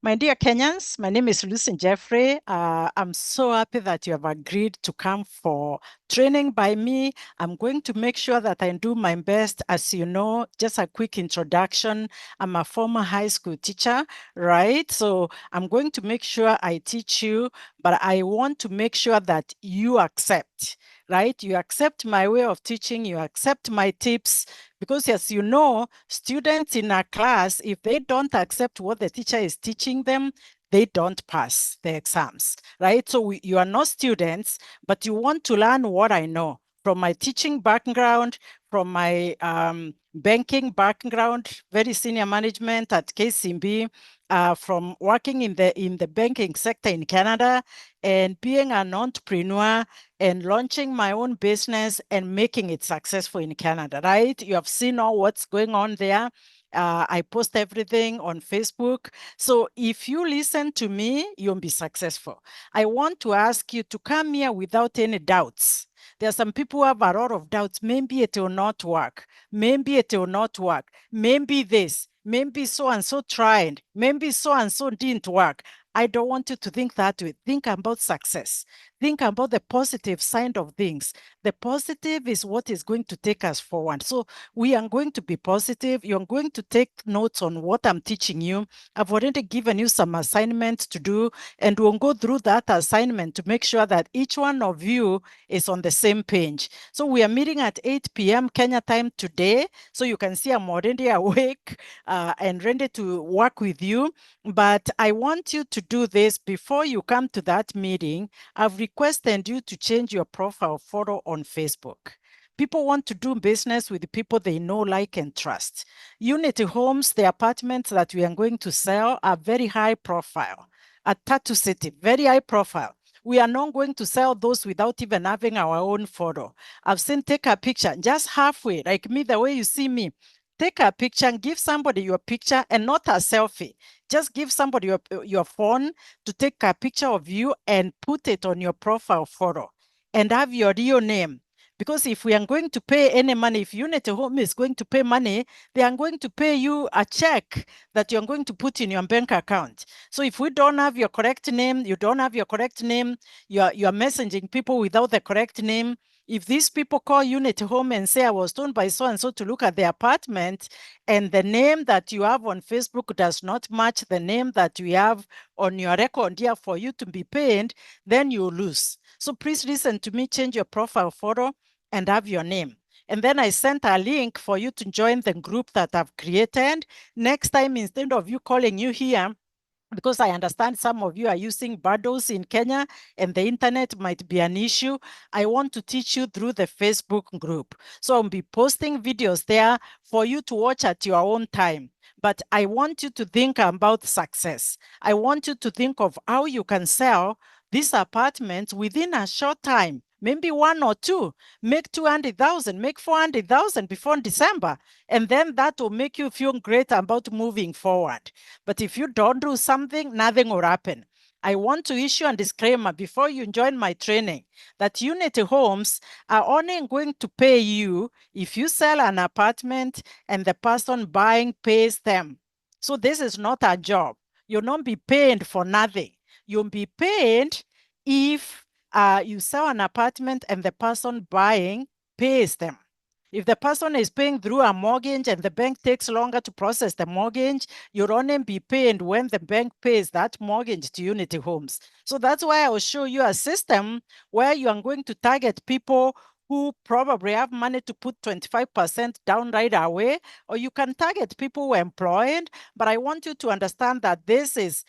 My dear Kenyans, my name is Lucy Jeffrey. I'm so happy that you have agreed to come for training by me. I'm going to make sure that I do my best. As you know, just a quick introduction. I'm a former high school teacher, right? So I'm going to make sure I teach you, but I want to make sure that you accept, right? You accept my way of teaching, you accept my tips, because as you know, students in a class, if they don't accept what the teacher is teaching them, they don't pass the exams, right? So you are not students, but you want to learn what I know from my teaching background, from my banking background, very senior management at KCB, from working in the banking sector in Canada, and being an entrepreneur and launching my own business and making it successful in Canada, right? You have seen all what's going on there. I post everything on Facebook. So if you listen to me, you'll be successful. I want to ask you to come here without any doubts. There are some people who have a lot of doubts. Maybe it will not work. Maybe it will not work. Maybe this. Maybe so and so tried. Maybe so and so didn't work. I don't want you to think that way. Think about success. Think about the positive side of things. The positive is what is going to take us forward. So we are going to be positive. You're going to take notes on what I'm teaching you. I've already given you some assignments to do, and we'll go through that assignment to make sure that each one of you is on the same page. So we are meeting at 8 p.m. Kenya time today. So you can see I'm already awake and ready to work with you. But I want you to do this before you come to that meeting. I've requested you to change your profile photo on Facebook. People want to do business with the people they know, like, and trust. Unity Homes, the apartments that we are going to sell, are very high profile. At Tatu City, very high profile. We are not going to sell those without even having our own photo. I've seen take a picture just halfway, like me, the way you see me. Take a picture and give somebody your picture and not a selfie. Just give somebody your phone to take a picture of you and put it on your profile photo and have your real name. Because if we are going to pay any money, if Unity Home is going to pay money, they are going to pay you a check that you're going to put in your bank account. So if we don't have your correct name, you don't have your correct name, you're messaging people without the correct name. If these people call Unity Home and say, I was told by so-and-so to look at the apartment, and the name that you have on Facebook does not match the name that you have on your record here for you to be paid, then you lose. So please listen to me, change your profile photo and have your name. And then I sent a link for you to join the group that I've created. Next time, instead of you calling you here, because I understand some of you are using bundles in Kenya and the internet might be an issue, I want to teach you through the Facebook group. So I'll be posting videos there for you to watch at your own time. But I want you to think about success. I want you to think of how you can sell these apartments within a short time, maybe one or two, make 200,000, make 400,000 before December. And then that will make you feel great about moving forward. But if you don't do something, nothing will happen. I want to issue a disclaimer before you join my training that Unity Homes are only going to pay you if you sell an apartment and the person buying pays them. So this is not a job. You'll not be paid for nothing. You'll be paid if you sell an apartment and the person buying pays them. If the person is paying through a mortgage and the bank takes longer to process the mortgage, you'll only be paid when the bank pays that mortgage to Unity Homes. So that's why I will show you a system where you are going to target people who probably have money to put 25% down right away, or you can target people who are employed. But I want you to understand that this is,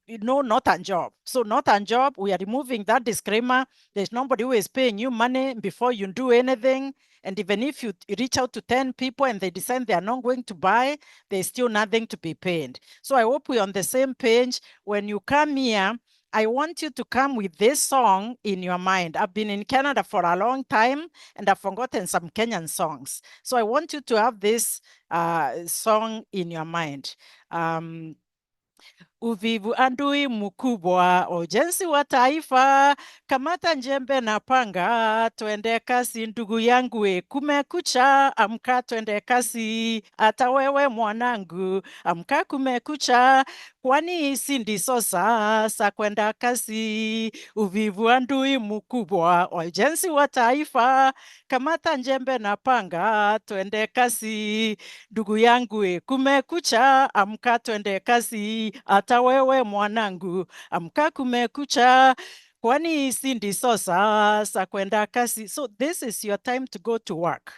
not a job. So not a job, we are removing that disclaimer. There's nobody who is paying you money before you do anything. And even if you reach out to 10 people and they decide they are not going to buy, there's still nothing to be paid. So I hope we're on the same page. When you come here, I want you to come with this song in your mind. I've been in Canada for a long time and I've forgotten some Kenyan songs. So I want you to have this song in your mind. Uvivu adui mkubwa, ujenzi wa taifa, kamata njembe na panga, twende kasi ndugu yangu we, kumekucha, amka twende kasi, hata wewe mwanangu, amka kumekucha, kwani hizi ndizo sasa kwenda kazi. Uvivu wa ndui mkubwa, wajenzi wa taifa. Kamata njembe na panga, twende kazi. Ndugu yangu, kumekucha, amka twende kazi. Hata wewe mwanangu, amka kumekucha. Kwani hizi ndizo sasa kwenda kazi. So this is your time to go to work.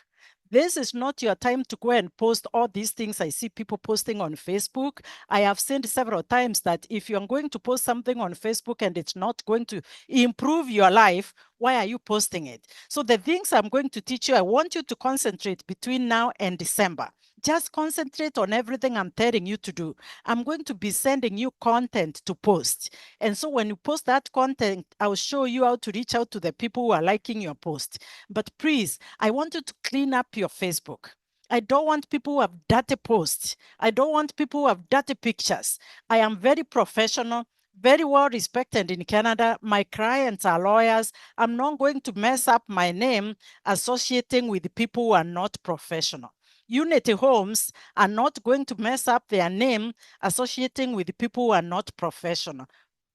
This is not your time to go and post all these things I see people posting on Facebook. I have said several times that if you're going to post something on Facebook and it's not going to improve your life, why are you posting it? So the things I'm going to teach you, I want you to concentrate between now and December. Just concentrate on everything I'm telling you to do. I'm going to be sending you content to post. And so when you post that content, I'll show you how to reach out to the people who are liking your post. But please, I want you to clean up your Facebook. I don't want people who have dirty posts. I don't want people who have dirty pictures. I am very professional, very well respected in Canada. My clients are lawyers. I'm not going to mess up my name associating with people who are not professional. Unity Homes are not going to mess up their name associating with people who are not professional.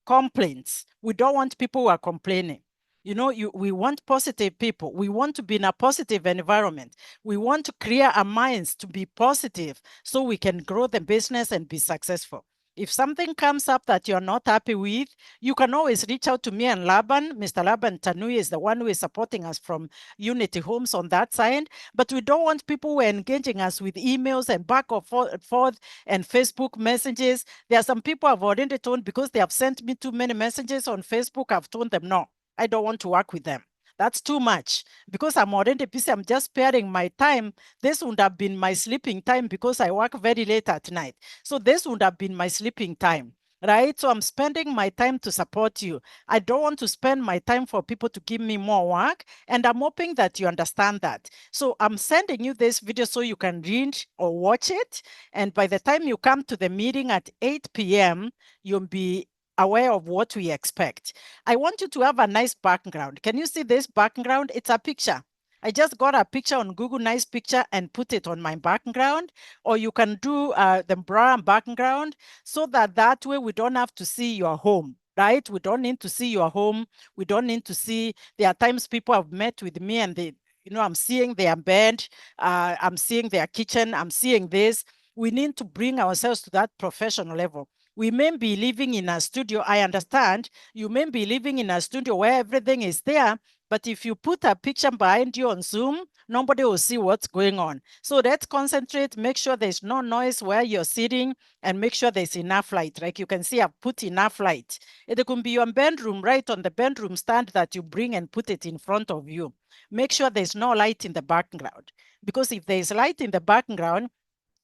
Complaints. We don't want people who are complaining. You know, we want positive people. We want to be in a positive environment. We want to clear our minds to be positive so we can grow the business and be successful. If something comes up that you're not happy with, you can always reach out to me and Laban. Mr. Laban Tanui is the one who is supporting us from Unity Homes on that side. But we don't want people who are engaging us with emails and back and forth and Facebook messages. There are some people I've already told because they have sent me too many messages on Facebook. I've told them, no, I don't want to work with them. That's too much because I'm already busy. I'm just sparing my time. This would have been my sleeping time because I work very late at night. So this would have been my sleeping time, right? So I'm spending my time to support you. I don't want to spend my time for people to give me more work. And I'm hoping that you understand that. So I'm sending you this video so you can read or watch it. And by the time you come to the meeting at 8 p.m., you'll be aware of what we expect. I want you to have a nice background. Can you see this background? It's a picture. I just got a picture on Google, nice picture, and put it on my background. Or you can do the brown background so that way we don't have to see your home, right? We don't need to see your home. We don't need to see, there are times people have met with me and they, you know, I'm seeing their bed, I'm seeing their kitchen, I'm seeing this. We need to bring ourselves to that professional level. We may be living in a studio. I understand you may be living in a studio where everything is there, but if you put a picture behind you on Zoom, nobody will see what's going on. So let's concentrate, make sure there's no noise where you're sitting, and make sure there's enough light. Like you can see, I've put enough light. It can be your bedroom, right on the bedroom stand that you bring and put it in front of you. Make sure there's no light in the background, because if there's light in the background,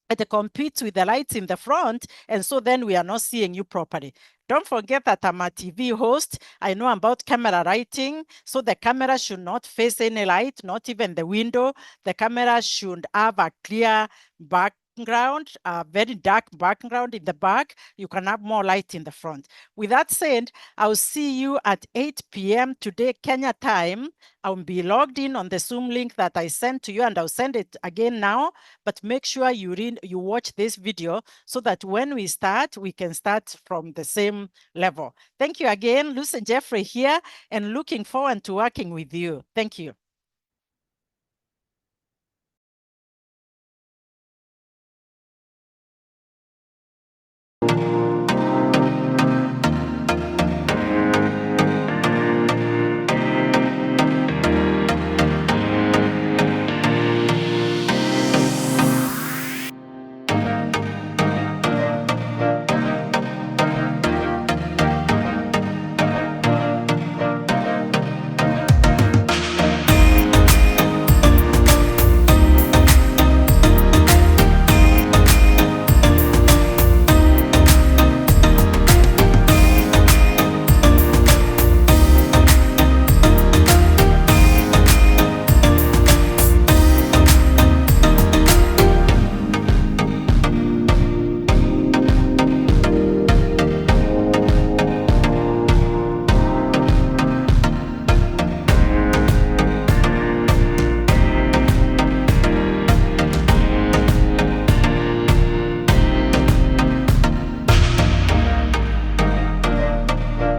it competes with the lights in the front, and so then we are not seeing you properly. Don't forget that I'm a TV host. I know about camera lighting, so the camera should not face any light, not even the window. The camera should have a clear background, a very dark background in the back. You can have more light in the front. With that said, I'll see you at 8 p.m. today, Kenya time. I'll be logged in on the Zoom link that I sent to you, and I'll send it again now. But make sure you watch this video so that when we start, we can start from the same level. Thank you again. Lucy Jeffrey here, and looking forward to working with you. Thank you.